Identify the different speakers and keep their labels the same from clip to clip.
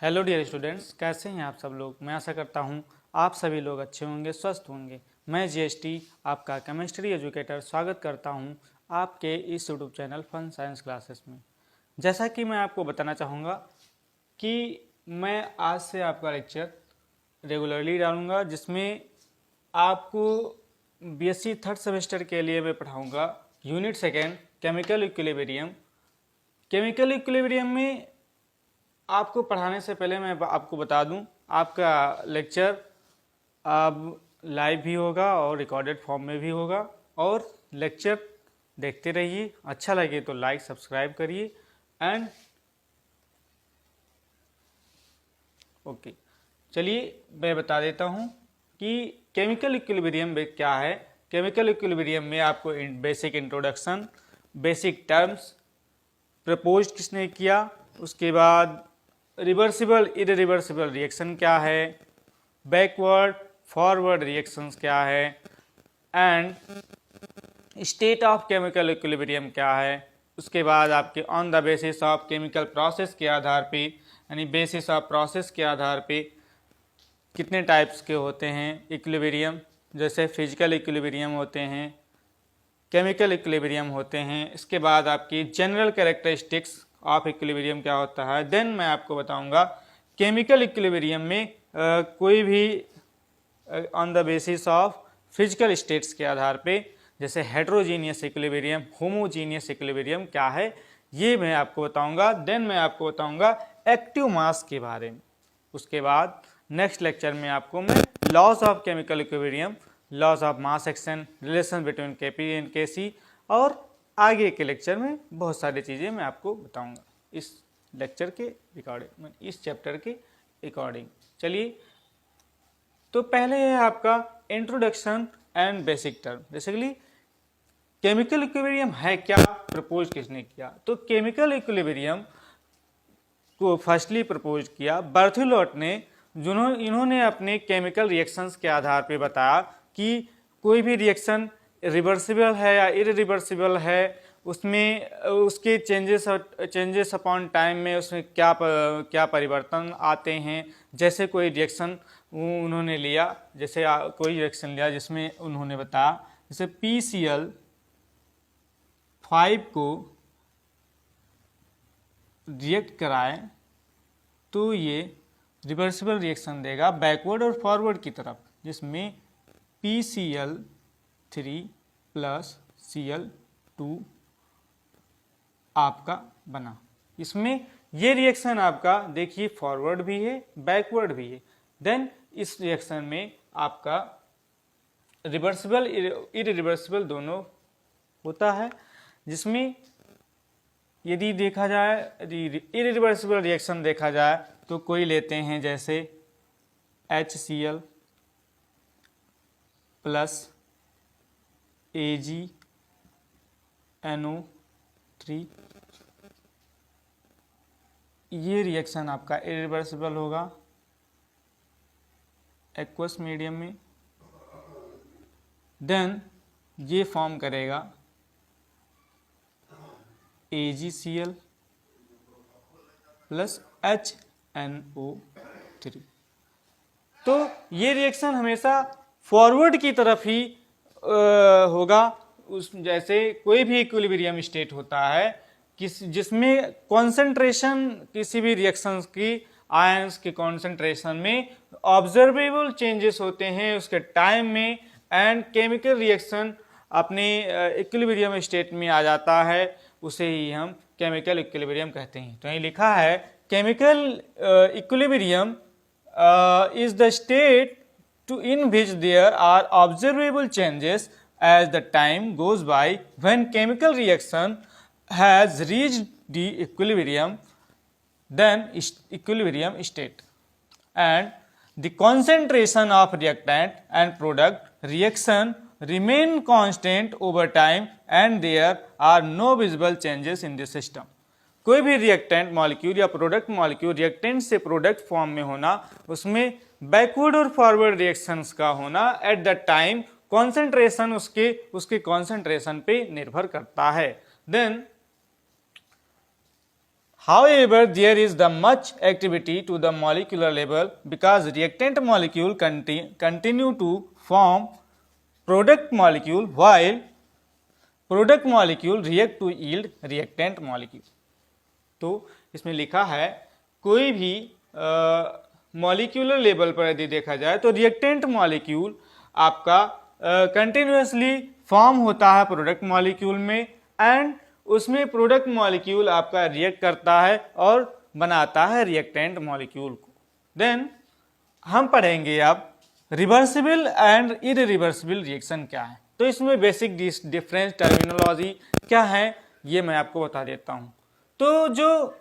Speaker 1: Hello dear students, कैसे हैं आप सब लोग। मैं आशा करता हूं आप सभी लोग अच्छे होंगे, स्वस्थ होंगे। मैं जीएसटी आपका केमिस्ट्री एजुकेटर स्वागत करता हूं आपके इस YouTube channel Fun Science classes में। जैसा कि मैं आपको बताना चाहूँगा कि मैं आज से आपका लेक्चर रेगुलरली डालूँगा, जिसमें आपको बीएससी थर्ड सेमेस्टर के लिए मैं पढ़ाऊँगा unit second chemical equilibrium. Chemical equilibrium में आपको पढ़ाने से पहले मैं आपको बता दूं, आपका लेक्चर अब लाइव भी होगा और रिकॉर्डेड फॉर्म में भी होगा। और लेक्चर देखते रहिए, अच्छा लगे तो लाइक सब्सक्राइब करिए एंड ओके। चलिए मैं बता देता हूं कि केमिकल इक्विलिब्रियम क्या है। केमिकल इक्विलिब्रियम में आपको basic introduction, basic terms, propose किसने किया, उसके बाद रिवर्सिबल इरिवर्सिबल रिएक्शन क्या है, बैकवर्ड फॉरवर्ड रिएक्शंस क्या है, and state of chemical equilibrium क्या है। उसके बाद आपके on the basis of chemical process के आधार पे, यानी बेसिस ऑफ प्रोसेस के आधार पे कितने टाइप्स के होते हैं इक्विलिब्रियम, जैसे फिजिकल इक्विलिब्रियम होते हैं, केमिकल इक्विलिब्रियम होते हैं। इसके बाद आपकी जनरल कैरेक्टरिस्टिक्स ऑफ इक्विलिब्रियम क्या होता है। देन मैं आपको बताऊंगा केमिकल इक्विलिब्रियम में कोई भी on the basis of physical states के आधार पे, जैसे हेट्रोजीनियस इक्विलिब्रियम, होमोजीनियस इक्विलिब्रियम क्या है, ये मैं आपको बताऊंगा। देन मैं आपको बताऊंगा एक्टिव मास के बारे में। उसके बाद नेक्स्ट लेक्चर में आपको मैं laws of chemical equilibrium, laws of mass action, relation between KP and KC, और आगे के लेक्चर में बहुत सारी चीज़ें मैं आपको बताऊंगा इस लेक्चर के रिकॉर्डिंग, इस चैप्टर के अकॉर्डिंग। चलिए, तो पहले है आपका introduction and basic term. Basically chemical equilibrium है क्या, प्रपोज किसने किया। तो केमिकल इक्विलिब्रियम को फर्स्टली प्रपोज किया बर्थेलॉट ने। इन्होंने अपने केमिकल रिएक्शंस के आधार पे बताया कि कोई भी रिएक्शन रिवर्सिबल है या इरिवर्सिबल है, उसमें उसके चेंजेस अपॉन टाइम में उसमें क्या परिवर्तन आते हैं। जैसे कोई रिएक्शन उन्होंने लिया, जैसे कोई रिएक्शन लिया जिसमें उन्होंने बताया, जैसे PCl5 को रिएक्ट कराए तो ये रिवर्सिबल रिएक्शन देगा बैकवर्ड और फॉरवर्ड की तरफ, जिसमें PCl3 प्लस Cl2 आपका बना। इसमें ये रिएक्शन आपका देखिए फॉरवर्ड भी है बैकवर्ड भी है। देन इस रिएक्शन में आपका रिवर्सिबल इरिवर्सिबल दोनों होता है, जिसमें यदि देखा जाए इरिवर्सिबल रिएक्शन देखा जाए तो कोई लेते हैं जैसे HCl प्लस AgNO3, ये रिएक्शन आपका इरिवर्सिबल होगा एक्वस मीडियम में। देन ये फॉर्म करेगा AgCl प्लस HNO3। तो ये रिएक्शन हमेशा फॉरवर्ड की तरफ ही होगा। उस जैसे कोई भी इक्विलिब्रियम स्टेट होता है जिसमें कॉन्सेंट्रेशन किसी भी रिएक्शंस की, आयंस के कॉन्सेंट्रेशन में ऑब्जर्वेबल चेंजेस होते हैं उसके टाइम में, एंड केमिकल रिएक्शन अपने इक्विलिब्रियम स्टेट में आ जाता है, उसे ही हम केमिकल इक्विलिब्रियम कहते हैं। तो यही लिखा है chemical equilibrium is the state in which there are observable changes as the time goes by when chemical reaction has reached the equilibrium state, and the concentration of reactant and product reaction remain constant over time and there are no visible changes in the system. कोई भी reactant molecule या product molecule reactant से product form में होना, उसमें backward और forward reactions का होना एट द टाइम कॉन्सेंट्रेशन उसके कॉन्सेंट्रेशन पे निर्भर करता है। Then However, there is the much activity to the molecular level because reactant molecule continue to form product molecule while product molecule react to yield reactant molecule. तो इसमें लिखा है कोई भी मॉलिक्यूलर लेवल पर यदि देखा जाए तो रिएक्टेंट मॉलिक्यूल आपका कंटिन्यूसली फॉर्म होता है प्रोडक्ट मॉलिक्यूल में एंड उसमें प्रोडक्ट मॉलिक्यूल आपका रिएक्ट करता है और बनाता है रिएक्टेंट मॉलिक्यूल को. देन हम पढ़ेंगे अब रिवर्सिबल एंड इरिवर्सिबल रिएक्शन क्या है. तो इसमें बेसिक डिफरेंस टर्मिनोलॉजी क्या है ये मैं आपको बता देता हूं. तो जो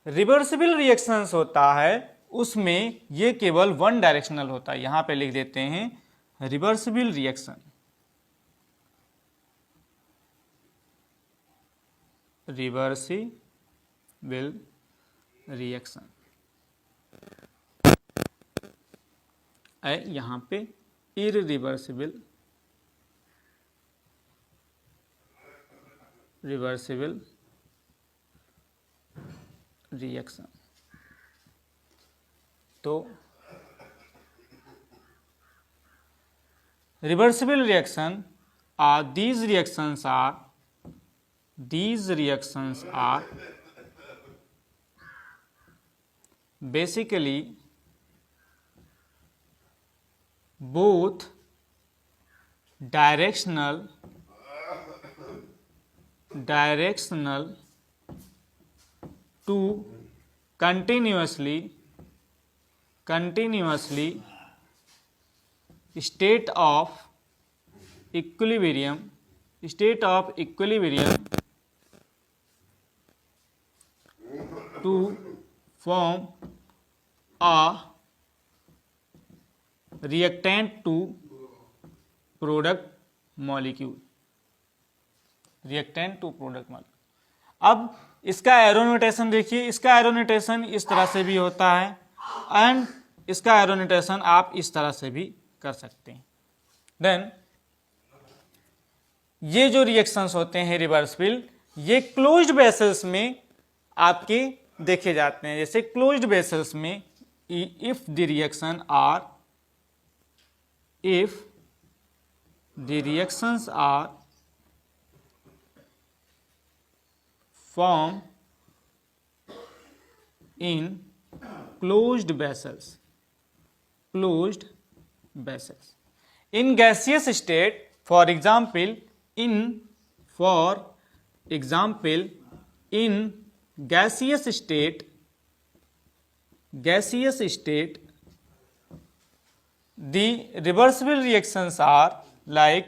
Speaker 1: रिवर्सिबल रिएक्शंस होता है उसमें ये केवल वन डायरेक्शनल होता है. यहां पे लिख देते हैं रिवर्सिबल रिएक्शन. रिवर्सिबल रिएक्शन यहां पे इरिवर्सिबल रिएक्शन. तो reversible reaction these reactions are basically both directional to continuously state of equilibrium to form a reactant to product molecule. अब इसका एरो नोटेशन देखिए. इसका एरो नोटेशन इस तरह से भी होता है एंड इसका एरो नोटेशन आप इस तरह से भी कर सकते हैं. देन ये जो रिएक्शंस होते हैं रिवर्सिबल ये क्लोज्ड वेसल्स में आपके देखे जाते हैं. जैसे क्लोज्ड वेसल्स में if the reactions are form in closed vessels. In gaseous state, for example, in gaseous state, the reversible reactions are like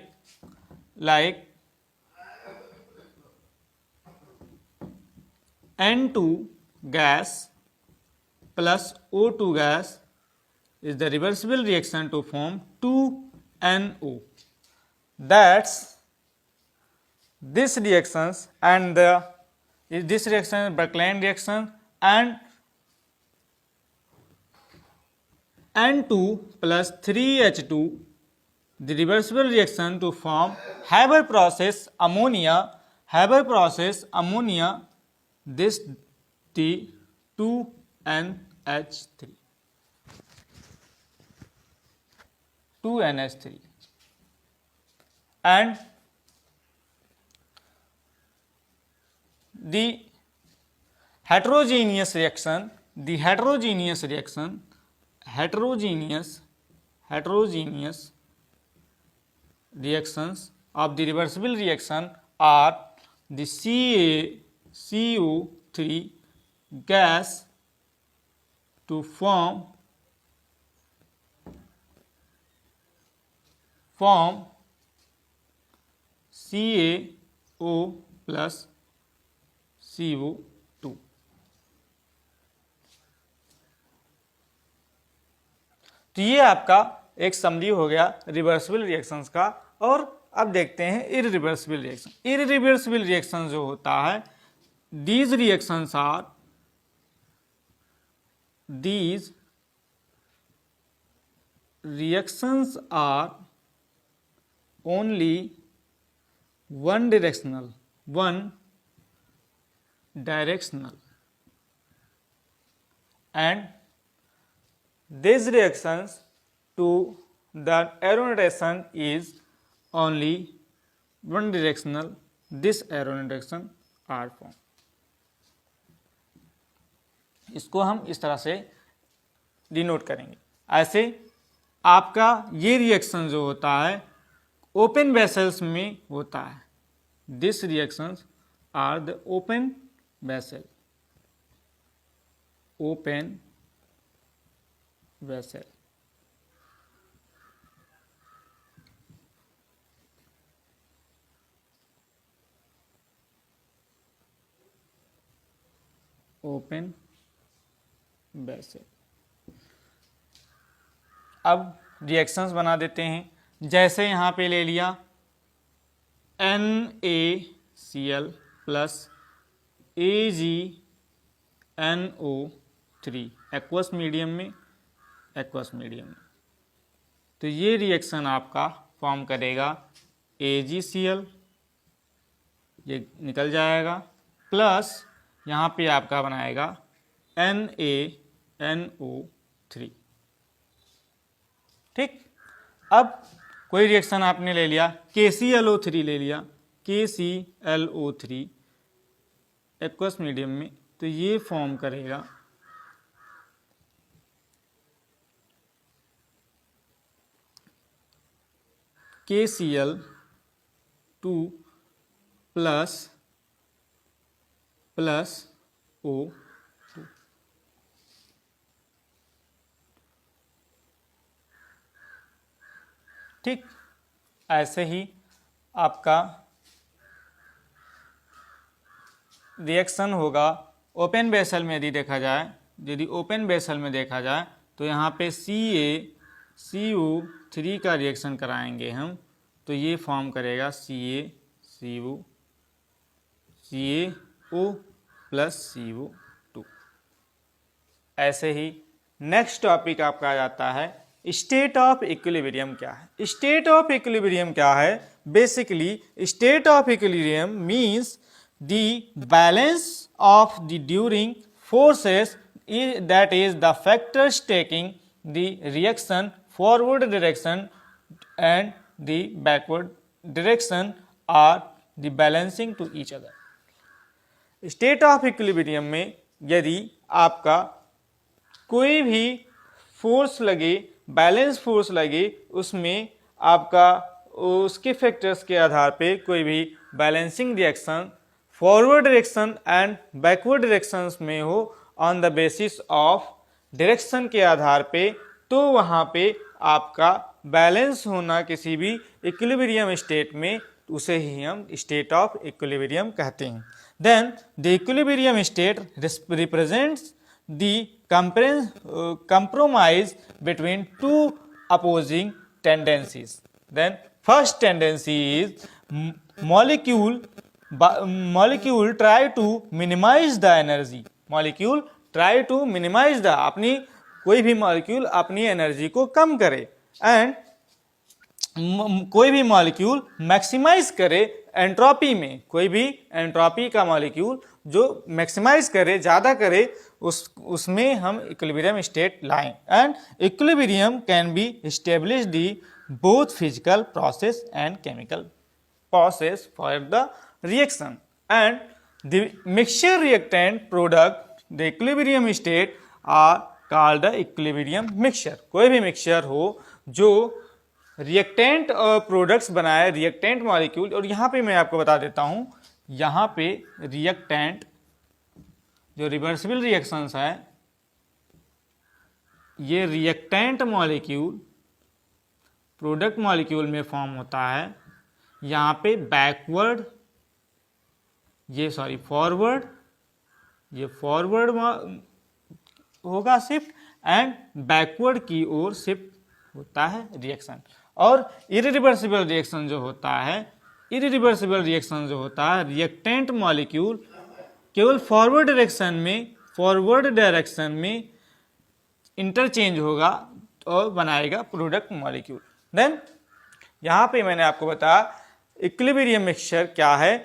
Speaker 1: N2 gas plus O2 gas is the reversible reaction to form 2NO. That's this reaction and this reaction is Berkeley reaction and N2 plus 3H2 the reversible reaction to form Haber process ammonia this the 2NH3 and the heterogeneous reactions of the reversible reaction are the CO3 gas to form CaO plus CO2. तो ये आपका एक summary हो गया reversible reactions का. और अब देखते हैं इरिवर्सिबल रिएक्शन. इरिवर्सिबल रिएक्शन जो होता है these reactions are only one directional directional, and these reactions to the arrow notation is only one directional. This arrow notation are formed. इसको हम इस तरह से डिनोट करेंगे। ऐसे आपका ये रिएक्शन जो होता है ओपन वेसल्स में होता है। This reactions are the open vessel, open vessel. Open vessel. अब रिएक्शंस बना देते हैं। जैसे यहाँ पे ले लिया NaCl plus AgNO3 aqueous medium में, तो ये रिएक्शन आपका फॉर्म करेगा AgCl, ये निकल जाएगा, प्लस यहाँ पे आपका बनाएगा NaNO3। ठीक। अब कोई रिएक्शन आपने ले लिया KClO3 ले लिया, KClO3 एक्वस मीडियम में, तो ये फॉर्म करेगा KCl2 प्लस O2। ठीक। ऐसे ही आपका रिएक्शन होगा ओपन वेसल में। यदि देखा जाए, यदि ओपन वेसल में देखा जाए तो यहाँ पे CaCO3 का रिएक्शन कराएंगे हम, तो ये फॉर्म करेगा CaCO प्लस CO2। ऐसे ही नेक्स्ट टॉपिक आपका आ जाता है स्टेट ऑफ इक्विलिब्रियम क्या है। स्टेट ऑफ इक्विलिब्रियम क्या है? Basically state of equilibrium means the balance of the during forces that is the factors taking the reaction forward direction and the backward direction are the balancing to each other। State of equilibrium में यदि आपका कोई भी force लगे, balance force लगे, उसमें आपका उसके फैक्टर्स के आधार पे कोई भी balancing reaction forward direction and backward directions में हो on the basis of direction के आधार पे, तो वहाँ पे आपका बैलेंस होना किसी भी इक्विलिब्रियम स्टेट में, उसे ही हम स्टेट ऑफ इक्विलिब्रियम कहते हैं। Then the equilibrium state represents the compromise between two opposing tendencies। Then first tendency is molecule try to minimize the energy। molecule try to minimize the, अपनी कोई भी molecule अपनी energy को कम करे, and कोई भी मॉलिक्यूल मैक्सिमाइज करे entropy में। कोई भी एंट्रोपी का मॉलिक्यूल जो मैक्सिमाइज करे, ज़्यादा करे, उसमें हम इक्विलिब्रियम स्टेट लाएं। And equilibrium can be establish the both physical process and chemical process for the reaction and the mixture reactant product the equilibrium state are called the equilibrium mixture. कोई भी mixture हो जो reactant products बनाए, reactant molecule, और यहाँ पे मैं आपको बता देता हूँ, यहाँ पे रिएक्टेंट जो रिवर्सिबल रिएक्शंस है, ये रिएक्टेंट मॉलिक्यूल प्रोडक्ट मॉलिक्यूल में फॉर्म होता है। यहाँ पे बैकवर्ड, फॉरवर्ड, ये फॉरवर्ड होगा शिफ्ट, एंड बैकवर्ड की ओर शिफ्ट होता है रिएक्शन। और इरिवर्सिबल रिएक्शन जो होता है, रिएक्टेंट मॉलिक्यूल केवल फॉरवर्ड डायरेक्शन में इंटरचेंज होगा और बनाएगा प्रोडक्ट मॉलिक्यूल। देन यहाँ पे मैंने आपको बताया इक्विलिब्रियम मिक्सचर क्या है।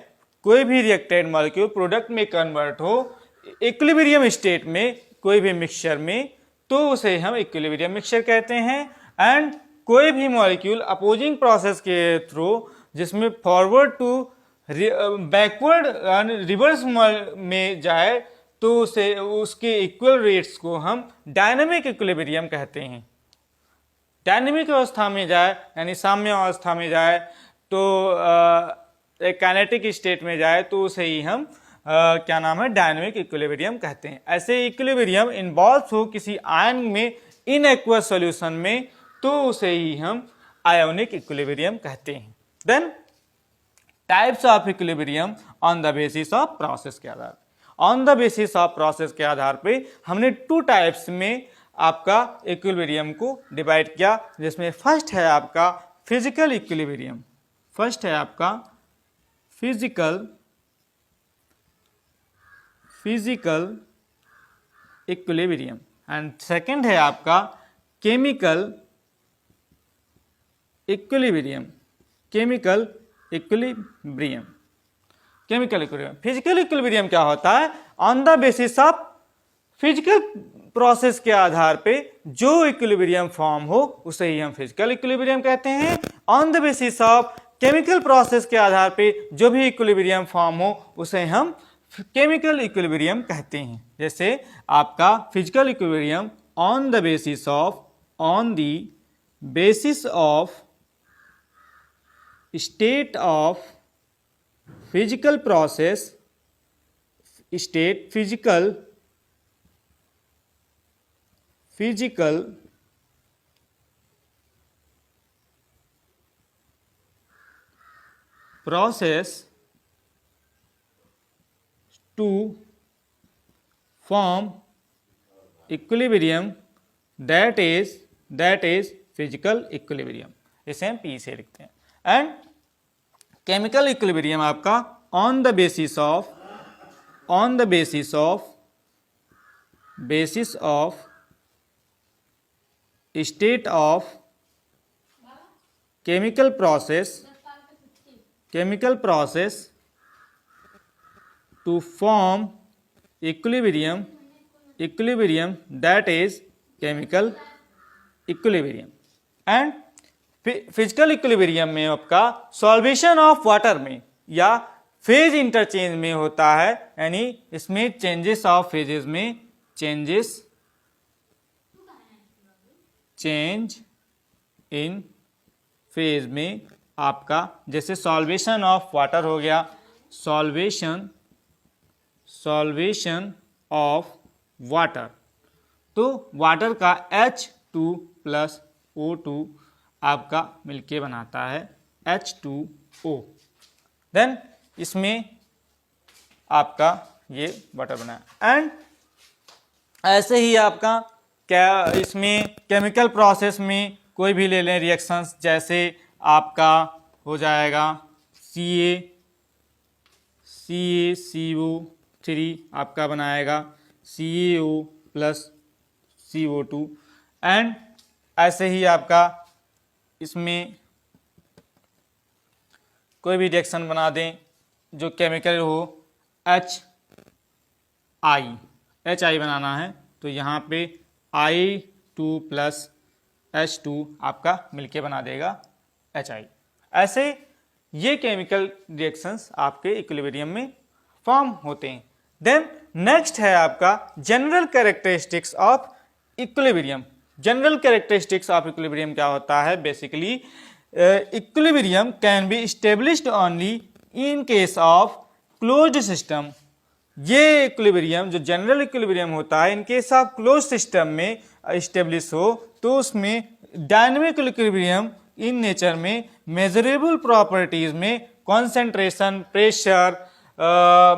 Speaker 1: कोई भी रिएक्टेंट मॉलिक्यूल प्रोडक्ट में कन्वर्ट हो इक्विलिब्रियम स्टेट में कोई भी मिक्सचर में, तो उसे हम इक्विलिब्रियम मिक्सचर कहते हैं। एंड कोई भी मॉलिक्यूल अपोजिंग प्रोसेस के थ्रू जिसमें फॉरवर्ड टू बैकवर्ड रिवर्स में जाए तो उसे उसके इक्वल रेट्स को हम डायनामिक इक्विलिब्रियम कहते हैं। डायनामिक अवस्था में जाए यानी साम्य अवस्था में जाए तो एक काइनेटिक स्टेट में जाए तो उसे ही हम क्या नाम है, डायनामिक इक्विलिब्रियम कहते हैं। ऐसे इक्विलिब्रियम इन्वॉल्व हो किसी आयन में इनएक्वस सॉल्यूशन में तो उसे ही हम आयोनिक इक्विलिब्रियम कहते हैं। Then types of equilibrium on the basis of process के आधार on the basis of process के आधार पे हमने 2 टाइप्स में आपका इक्विलिब्रियम को डिवाइड किया, जिसमें फर्स्ट है आपका फिजिकल इक्विलिब्रियम। फर्स्ट है आपका फिजिकल इक्विलिब्रियम एंड सेकंड है आपका केमिकल इक्विलिब्रियम। फिजिकल इक्विलिब्रियम क्या होता है? On the basis of physical process के आधार पे जो इक्विलिब्रियम फॉर्म हो उसे ही हम फिजिकल इक्विलिब्रियम कहते हैं। On the basis of chemical process के आधार पे जो भी इक्विलिब्रियम फॉर्म हो उसे हम केमिकल इक्विलिब्रियम कहते हैं। जैसे आपका physical equilibrium on the basis of state of physical process physical process to form equilibrium that is physical equilibrium, इसे हम P से लिखते हैं। एंड केमिकल इक्विलिब्रियम आपका on the basis of state of chemical process to form equilibrium that is chemical equilibrium। And physical equilibrium में आपका solvation of water में या फेज इंटरचेंज में होता है, यानी इसमें चेंजेस ऑफ फेजेस में चेंज इन फेज में आपका जैसे सॉल्वेशन ऑफ वाटर हो गया, सॉल्वेशन ऑफ वाटर, तो वाटर का H2 प्लस O2 आपका मिलके बनाता है H2O। देन इसमें आपका ये वाटर बना। एंड ऐसे ही आपका क्या इसमें केमिकल प्रोसेस में कोई भी ले लें रिएक्शंस, जैसे आपका हो जाएगा CaCO3 आपका बनाएगा CaO प्लस CO2। एंड ऐसे ही आपका इसमें कोई भी रिएक्शन बना दें जो केमिकल हो HI बनाना है तो यहाँ पे I2 प्लस H2 आपका मिलके बना देगा HI। ऐसे ये केमिकल रिएक्शंस आपके इक्विलिब्रियम में फॉर्म होते हैं। देन नेक्स्ट है आपका general characteristics of equilibrium. General characteristics of equilibrium क्या होता है? Basically equilibrium can B established only in case of closed system. ये इक्विलिब्रियम जो जनरल इक्विलिब्रियम होता है in case of close system में एस्टेब्लिश हो तो उसमें डायनेमिक इक्विलिब्रियम इन नेचर में मेजरेबल प्रॉपर्टीज में concentration, pressure,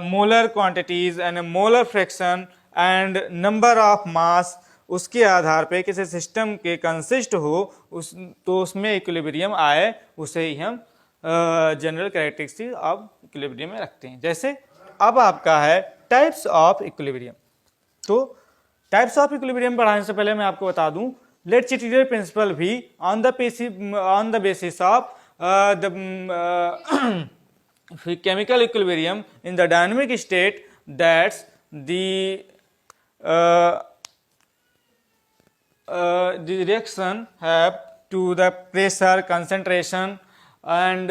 Speaker 1: molar quantities and molar fraction and number of mass उसके आधार पे किसी सिस्टम के कंसिस्ट हो तो उसमें इक्विलिब्रियम आए, उसे ही हम जनरल कैरेक्टरिस्टिक्स ऑफ इक्विलिब्रियम में रखते हैं। जैसे अब आपका है टाइप्स ऑफ इक्विलिब्रियम। तो टाइप्स ऑफ इक्विलिब्रियम पढ़ाने से पहले मैं आपको बता दूं लेट-चिटेरियर प्रिंसिपल भी on the basis of chemical equilibrium in the dynamic state, that's the the reaction have to the pressure, concentration and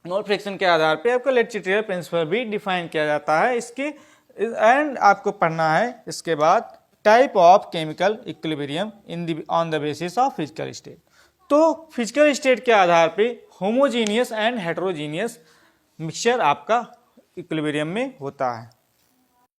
Speaker 1: mole fraction के आधार पे आपका लेट-चिटेरियल प्रिंसिपल भी डिफाइन किया जाता है इसके। एंड आपको पढ़ना है इसके बाद type of chemical equilibrium in the on the basis of physical state. तो फिजिकल स्टेट के आधार पे होमोजीनियस एंड हेटेरोजीनियस मिक्सचर आपका इक्विलिब्रियम में होता है।